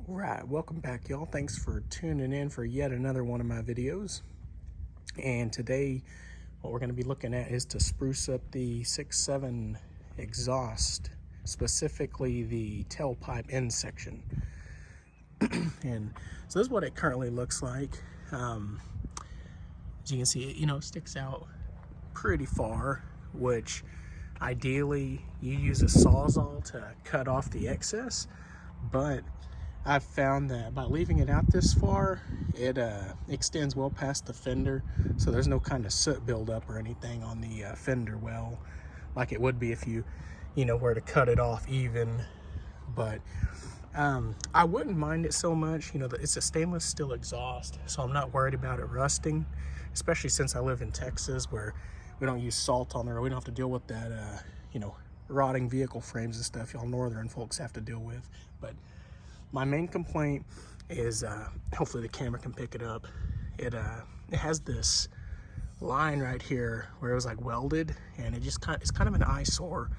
Alright, welcome back y'all. Thanks for tuning in for yet another one of my videos. And today what we're going to be looking at is to spruce up the 6.7 exhaust, specifically the tailpipe end section. And so this is what it currently looks like. As you can see, it sticks out pretty far, which ideally you use a sawzall to cut off the excess, but I've found that by leaving it out this far, it extends well past the fender, so there's no kind of soot buildup or anything on the fender well, like it would be if you were to cut it off even. But I wouldn't mind it so much. It's a stainless steel exhaust, so I'm not worried about it rusting, especially since I live in Texas where we don't use salt on the road. We don't have to deal with that, rotting vehicle frames and stuff y'all northern folks have to deal with. But my main complaint is, hopefully the camera can pick it up. It has this line right here where it was like welded, and it's kind of an eyesore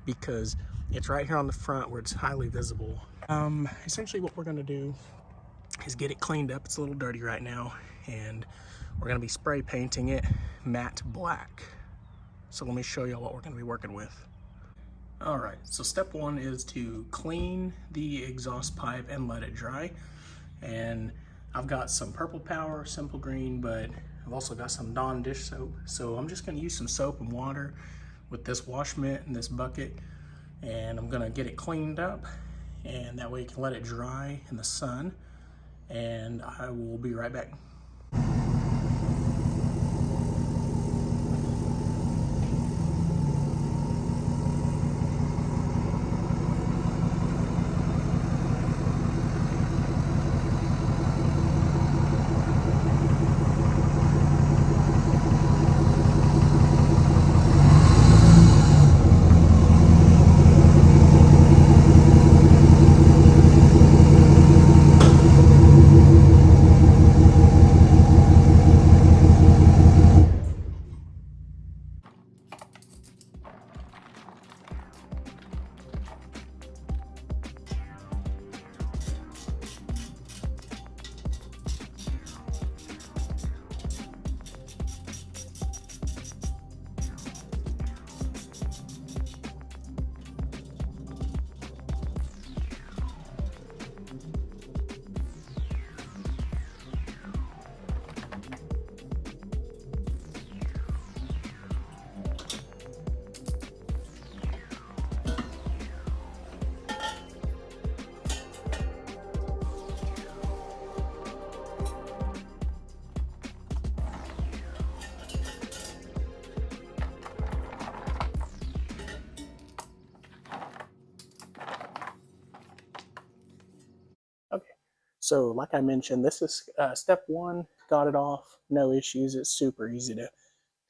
because it's right here on the front where it's highly visible. Essentially what we're gonna do is get it cleaned up. It's a little dirty right now, and we're gonna be spray painting it matte black. So let me show you what we're gonna be working with. All right, so step one is to clean the exhaust pipe and let it dry. And I've got some Purple Power, Simple Green, but I've also got some Dawn dish soap. So I'm just gonna use some soap and water with this wash mitt and this bucket, and I'm gonna get it cleaned up, and that way you can let it dry in the sun, and I will be right back. So like I mentioned, this is step one. Got it off, no issues. It's super easy to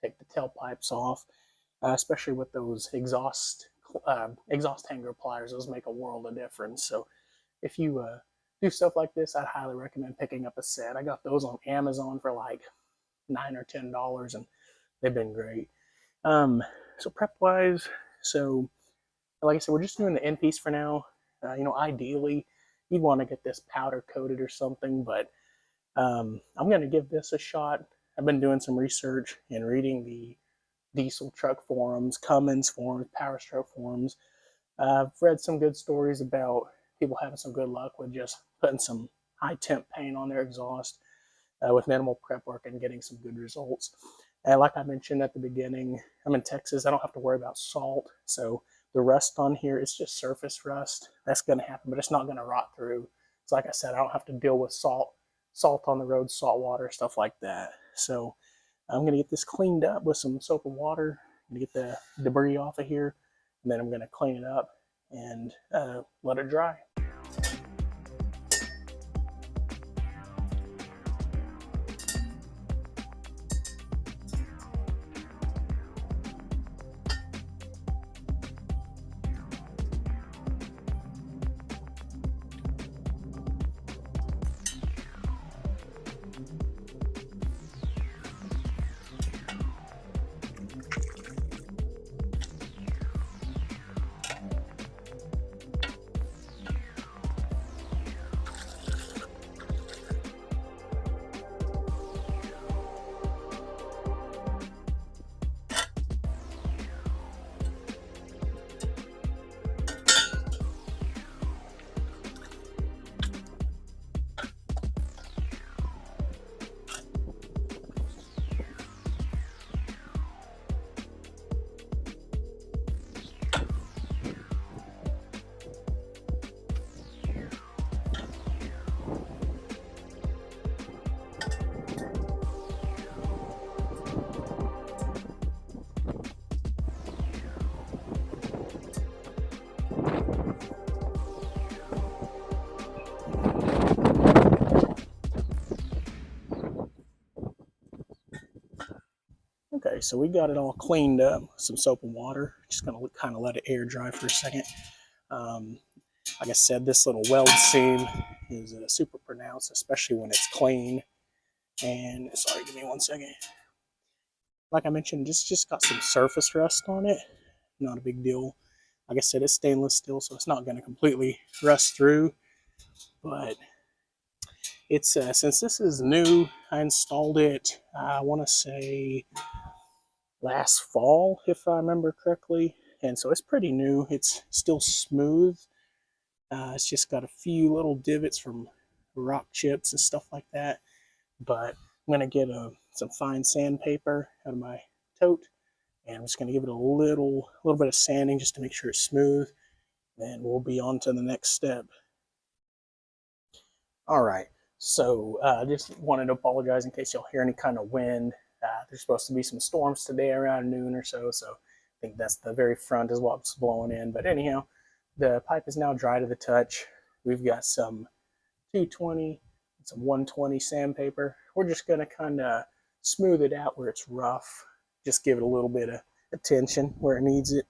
take the tailpipes off, especially with those exhaust hanger pliers. Those make a world of difference. So if you do stuff like this, I'd highly recommend picking up a set. I got those on Amazon for like $9 or $10, and they've been great. So prep wise, so like I said, we're just doing the end piece for now. Ideally you'd want to get this powder coated or something, but I'm going to give this a shot. I've been doing some research and reading the diesel truck forums, Cummins forums, Power Stroke forums. I've read some good stories about people having some good luck with just putting some high temp paint on their exhaust with minimal prep work and getting some good results. And like I mentioned at the beginning, I'm in Texas. I don't have to worry about salt, so the rust on here is just surface rust. That's going to happen, but it's not going to rot through. So like I said, I don't have to deal with salt on the road, salt water, stuff like that. So I'm going to get this cleaned up with some soap and water. I'm going to get the debris off of here, and then I'm going to clean it up and let it dry. Okay, so we got it all cleaned up. Some soap and water. Just gonna kind of let it air dry for a second. Like I said, this little weld seam is super pronounced, especially when it's clean. And sorry, give me 1 second. Like I mentioned, just got some surface rust on it. Not a big deal. Like I said, it's stainless steel, so it's not going to completely rust through. But it's since this is new, I installed it, I want to say last fall, if I remember correctly. And so it's pretty new. It's still smooth. It's just got a few little divots from rock chips and stuff like that. But I'm going to get some fine sandpaper out of my tote, and I'm just going to give it a little bit of sanding just to make sure it's smooth. Then we'll be on to the next step. All right, so just wanted to apologize in case y'all hear any kind of wind. There's supposed to be some storms today around noon or so, so I think that's the very front is what's blowing in. But anyhow, the pipe is now dry to the touch. We've got some 220, some 120 sandpaper. We're just going to kind of smooth it out where it's rough. Just give it a little bit of attention where it needs it.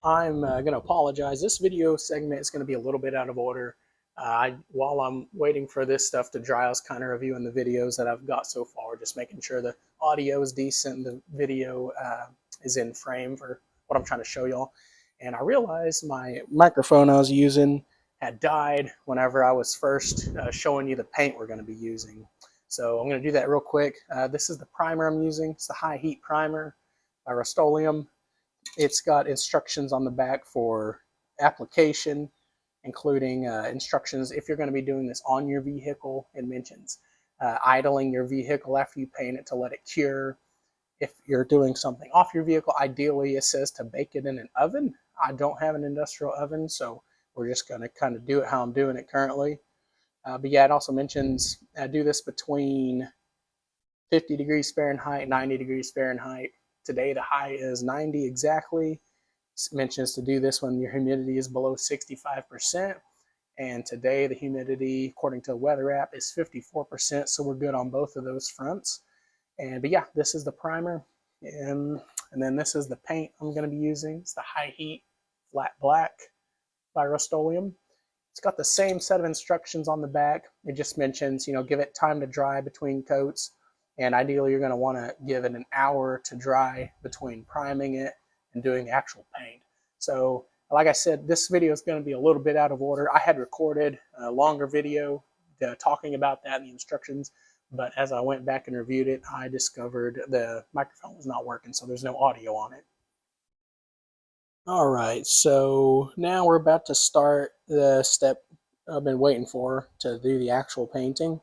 I'm going to apologize. This video segment is going to be a little bit out of order. While I'm waiting for this stuff to dry, I was kind of reviewing the videos that I've got so far, just making sure the audio is decent, the video is in frame for what I'm trying to show y'all. And I realized my microphone I was using had died whenever I was first showing you the paint we're going to be using. So I'm going to do that real quick. This is the primer I'm using. It's the high heat primer by Rustoleum. It's got instructions on the back for application, including instructions if you're going to be doing this on your vehicle. It mentions idling your vehicle after you paint it to let it cure. If you're doing something off your vehicle, ideally it says to bake it in an oven. I don't have an industrial oven, so we're just going to kind of do it how I'm doing it currently. But yeah, it also mentions do this between 50 degrees Fahrenheit, 90 degrees Fahrenheit. Today the high is 90 exactly. It mentions to do this when your humidity is below 65%. And today the humidity, according to the weather app, is 54%. So we're good on both of those fronts. But yeah, this is the primer. And then this is the paint I'm going to be using. It's the high heat flat black. by Rustoleum. It's got the same set of instructions on the back. It just mentions, give it time to dry between coats. And ideally, you're going to want to give it an hour to dry between priming it and doing the actual paint. So, like I said, this video is going to be a little bit out of order. I had recorded a longer video talking about that and the instructions, but as I went back and reviewed it, I discovered the microphone was not working, so there's no audio on it. All right, so now we're about to start the step I've been waiting for to do the actual painting.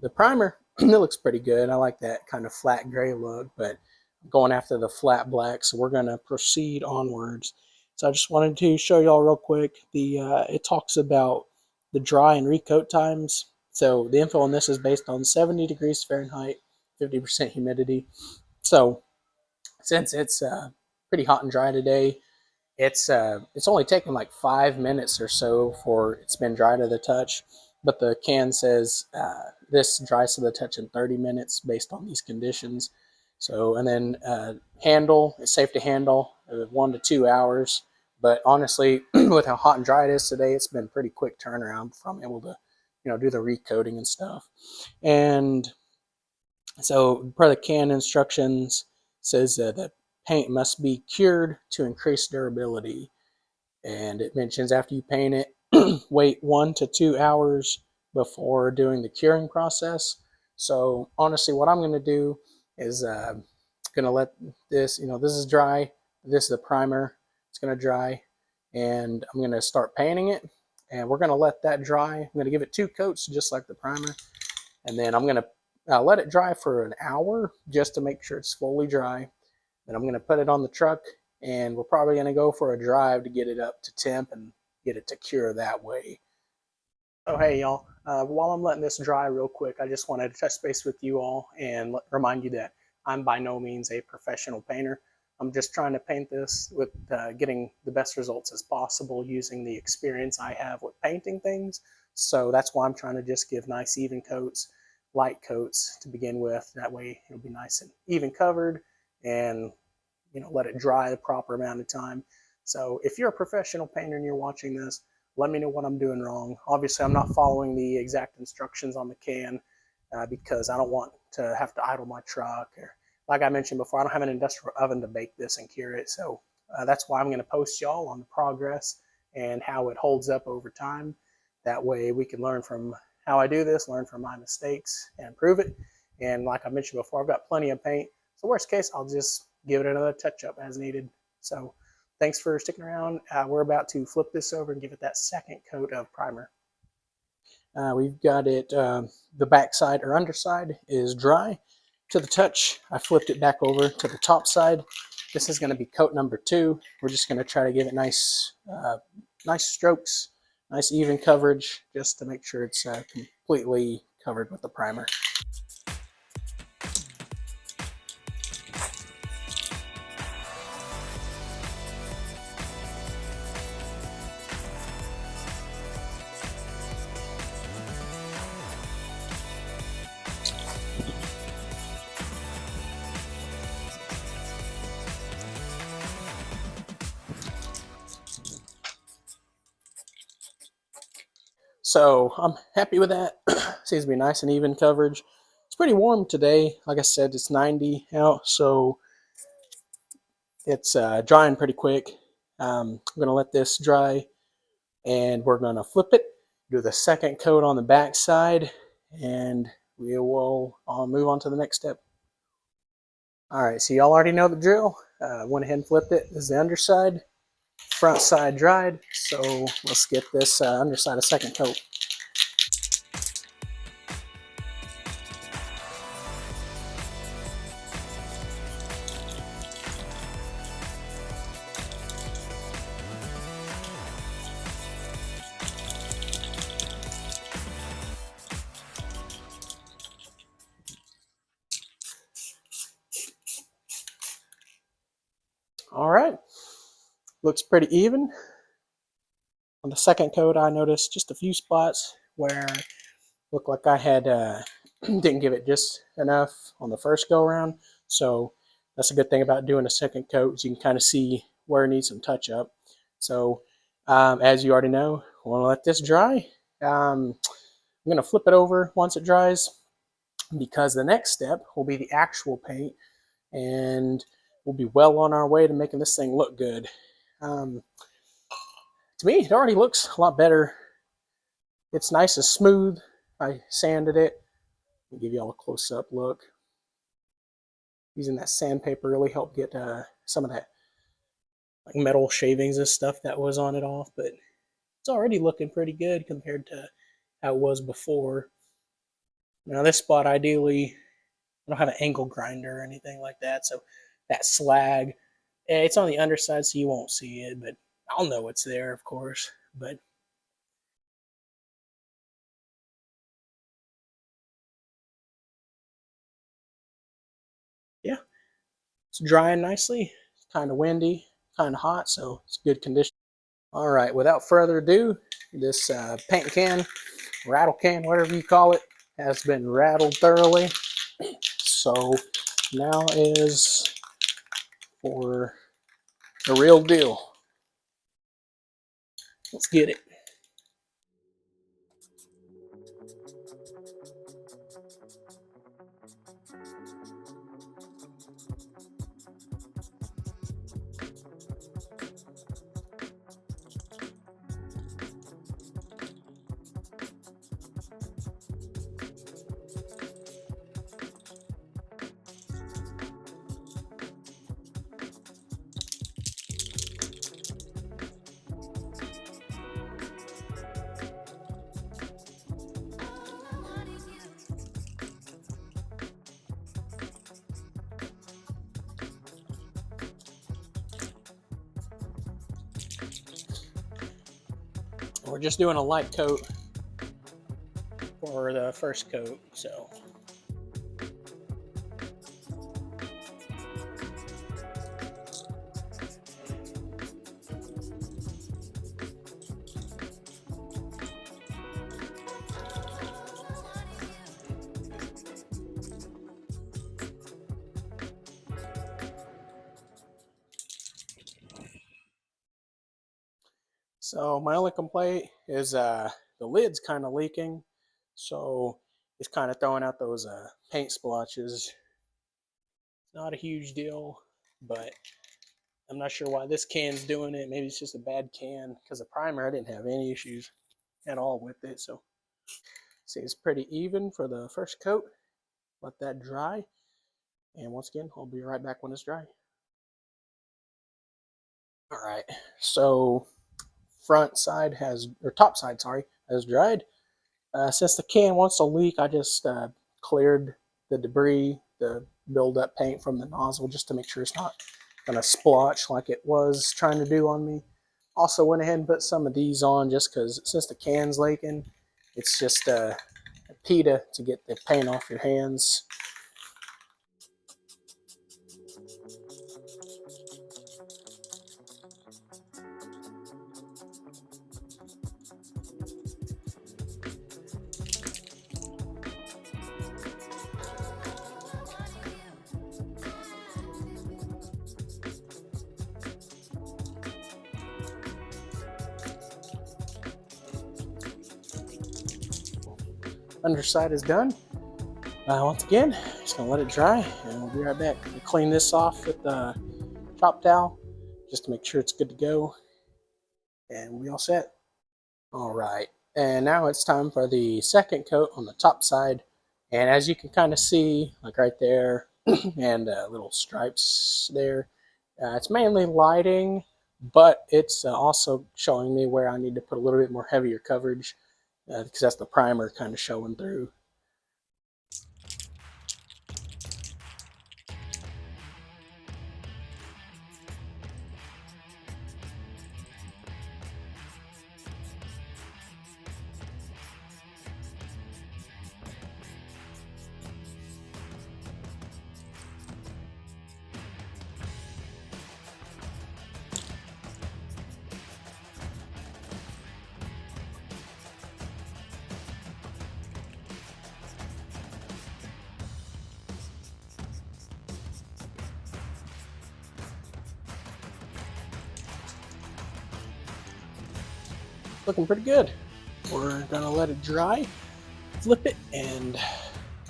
The primer, it looks pretty good. I like that kind of flat gray look, but I'm going after the flat black, so we're going to proceed onwards. So I just wanted to show y'all real quick. It talks about the dry and recoat times. So the info on this is based on 70 degrees Fahrenheit, 50% humidity. So since it's pretty hot and dry today, it's only taken like 5 minutes or so for it's been dry to the touch, but the can says this dries to the touch in 30 minutes based on these conditions. So, and then handle, it's safe to handle 1 to 2 hours. But honestly, with how hot and dry it is today, it's been pretty quick turnaround from able to, do the recoating and stuff. And so per the can instructions, says that paint must be cured to increase durability. And it mentions after you paint it, wait 1 to 2 hours before doing the curing process. So honestly, what I'm going to do is going to let this, this is dry. This is the primer. It's going to dry. And I'm going to start painting it. And we're going to let that dry. I'm going to give it 2 coats just like the primer. And then I'm going to let it dry for an hour just to make sure it's fully dry. Then I'm going to put it on the truck, and we're probably going to go for a drive to get it up to temp and get it to cure that way. Oh, hey, y'all. While I'm letting this dry real quick, I just wanted to touch base with you all and remind you that I'm by no means a professional painter. I'm just trying to paint this with getting the best results as possible using the experience I have with painting things. So that's why I'm trying to just give nice even coats, light coats to begin with. That way it'll be nice and even covered, and let it dry the proper amount of time. So if you're a professional painter and you're watching this, let me know what I'm doing wrong. Obviously, I'm not following the exact instructions on the can because I don't want to have to idle my truck. Or, like I mentioned before, I don't have an industrial oven to bake this and cure it. So that's why I'm going to post y'all on the progress and how it holds up over time. That way we can learn from how I do this, learn from my mistakes, and improve it. And like I mentioned before, I've got plenty of paint. So worst case, I'll just give it another touch up as needed. So thanks for sticking around. We're about to flip this over and give it that second coat of primer. We've got it, the back side or underside is dry to the touch. I flipped it back over to the top side. This is going to be coat number 2. We're just going to try to give it nice strokes, nice even coverage, just to make sure it's completely covered with the primer. So I'm happy with that. Seems to be nice and even coverage. It's pretty warm today. Like I said, it's 90 out, so it's drying pretty quick. I'm going to let this dry, and we're going to flip it, do the second coat on the back side, and we will move on to the next step. All right, so y'all already know the drill. Went ahead and flipped it. This is the underside. Front side dried, so let's get this underside a second coat. All right, looks pretty even. On the second coat, I noticed just a few spots where it looked like I had didn't give it just enough on the first go around. So that's a good thing about doing a second coat, is you can kind of see where it needs some touch up. So As you already know, I want to let this dry. I'm going to flip it over once it dries, because the next step will be the actual paint, and we'll be well on our way to making this thing look good. To me, it already looks a lot better. It's nice and smooth. I sanded it. I'll give you all a close-up look. Using that sandpaper really helped get some of that like metal shavings and stuff that was on it off, but it's already looking pretty good compared to how it was before. Now this spot, ideally, I don't have an angle grinder or anything like that, so that slag, it's on the underside, so you won't see it, but I'll know it's there, of course. But yeah, it's drying nicely. It's kind of windy, kind of hot, so it's good condition. All right, without further ado, this paint can, rattle can, whatever you call it, has been rattled thoroughly. So now is for the real deal. Let's get it. We're just doing a light coat for the first coat, so. So my only complaint is the lid's kind of leaking, so it's kind of throwing out those paint splotches. Not a huge deal, but I'm not sure why this can's doing it. Maybe it's just a bad can, because the primer, I didn't have any issues at all with it. So see, it's pretty even for the first coat. Let that dry, and once again, I'll be right back when it's dry. All right, so front side has, or top side, sorry, has dried. Since the can wants to leak, I just cleared the debris, the build-up paint from the nozzle, just to make sure it's not going to splotch like it was trying to do on me. Also went ahead and put some of these on, just because since the can's leaking, it's just a PETA to get the paint off your hands. Underside is done. Once again, just gonna let it dry, and we'll be right back. We'll clean this off with the chop towel, just to make sure it's good to go, and we'll be all set. All right, and now it's time for the second coat on the top side. And as you can kind of see, like right there, and little stripes there, it's mainly lighting, but it's also showing me where I need to put a little bit more heavier coverage, because that's the primer kind of showing through. looking pretty good. We're gonna let it dry, flip it, and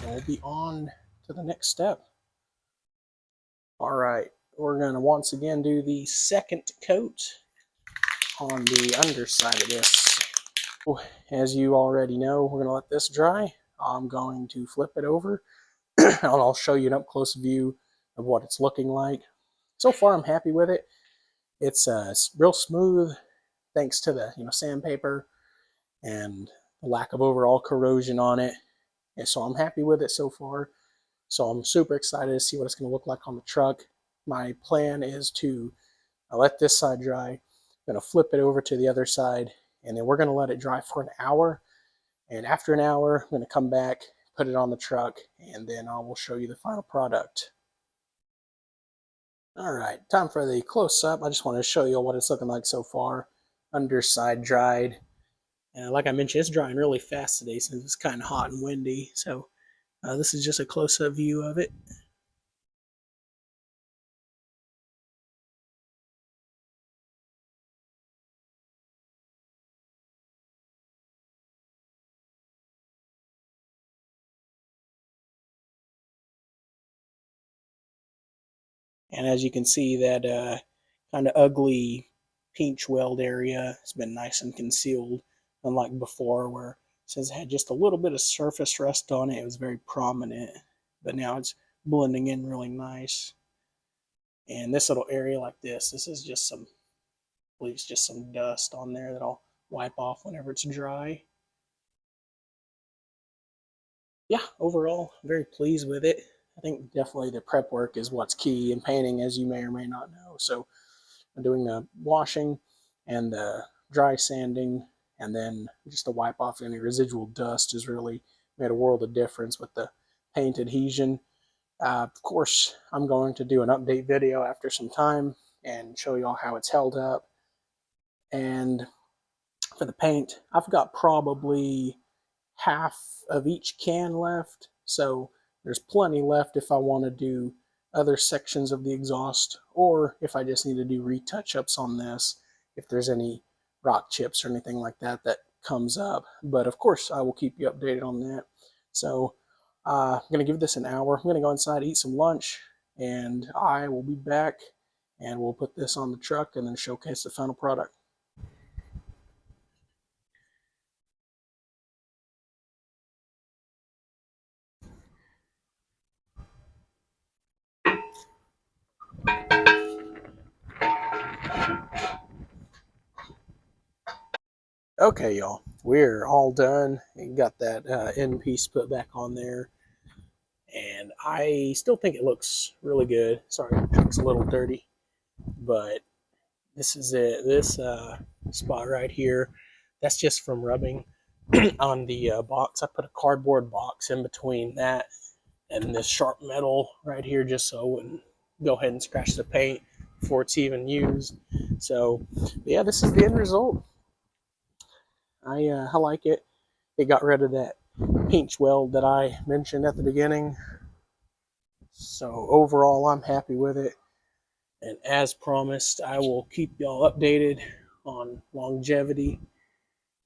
we'll be on to the next step. All right, we're gonna once again do the second coat on the underside of this. As you already know, we're gonna let this dry. I'm going to flip it over and I'll show you an up close view of what it's looking like. So far, I'm happy with it. It's real smooth thanks to the sandpaper and the lack of overall corrosion on it. And so I'm happy with it so far. So I'm super excited to see what it's going to look like on the truck. My plan is to let this side dry. I'm going to flip it over to the other side, and then we're going to let it dry for an hour. And after an hour, I'm going to come back, put it on the truck, and then I will show you the final product. All right, time for the close-up. I just want to show you what it's looking like so far. Underside dried. And like I mentioned, it's drying really fast today since it's kind of hot and windy. So this is just a close-up view of it. And as you can see, that kind of ugly pinch weld area has been nice and concealed, unlike before where since it had just a little bit of surface rust on it, it was very prominent. But now it's blending in really nice. And this little area like this is just some, I believe it's just some dust on there that I'll wipe off whenever it's dry. Yeah, overall, very pleased with it. I think definitely the prep work is what's key in painting, as you may or may not know. So I'm doing the washing and the dry sanding, and then just to wipe off any residual dust has really made a world of difference with the paint adhesion. Of course, I'm going to do an update video after some time and show you all how it's held up. And for the paint, I've got probably half of each can left, so there's plenty left if I want to do other sections of the exhaust, or if I just need to do retouch-ups on this, if there's any rock chips or anything like that that comes up. But of course, I will keep you updated on that. So I'm going to give this an hour. I'm going to go inside, eat some lunch, and I will be back, and we'll put this on the truck and then showcase the final product. Okay, y'all, we're all done and got that end piece put back on there. And I still think it looks really good. Sorry, it looks a little dirty, but this is it. This spot right here, that's just from rubbing on the box. I put a cardboard box in between that and this sharp metal right here just so I wouldn't go ahead and scratch the paint before it's even used. So yeah, this is the end result. I like it. It got rid of that pinch weld that I mentioned at the beginning. So overall, I'm happy with it. And as promised, I will keep y'all updated on longevity.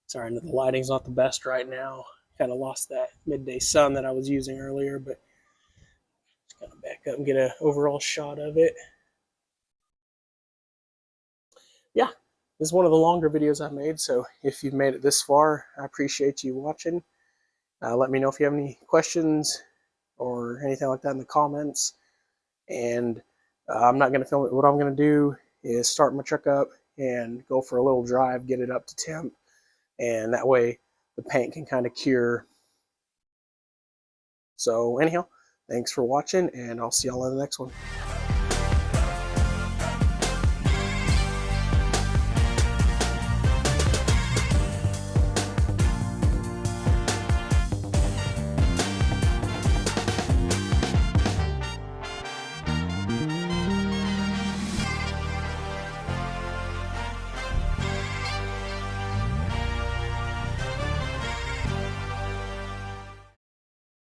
Sorry, the lighting's not the best right now. Kind of lost that midday sun that I was using earlier, but just gonna back up and get an overall shot of it. Yeah, this is one of the longer videos I've made, so if you've made it this far, I appreciate you watching. Let me know if you have any questions or anything like that in the comments. And I'm not going to film it. What I'm going to do is start my truck up and go for a little drive, get it up to temp, and that way the paint can kind of cure. So anyhow, thanks for watching, and I'll see y'all in the next one.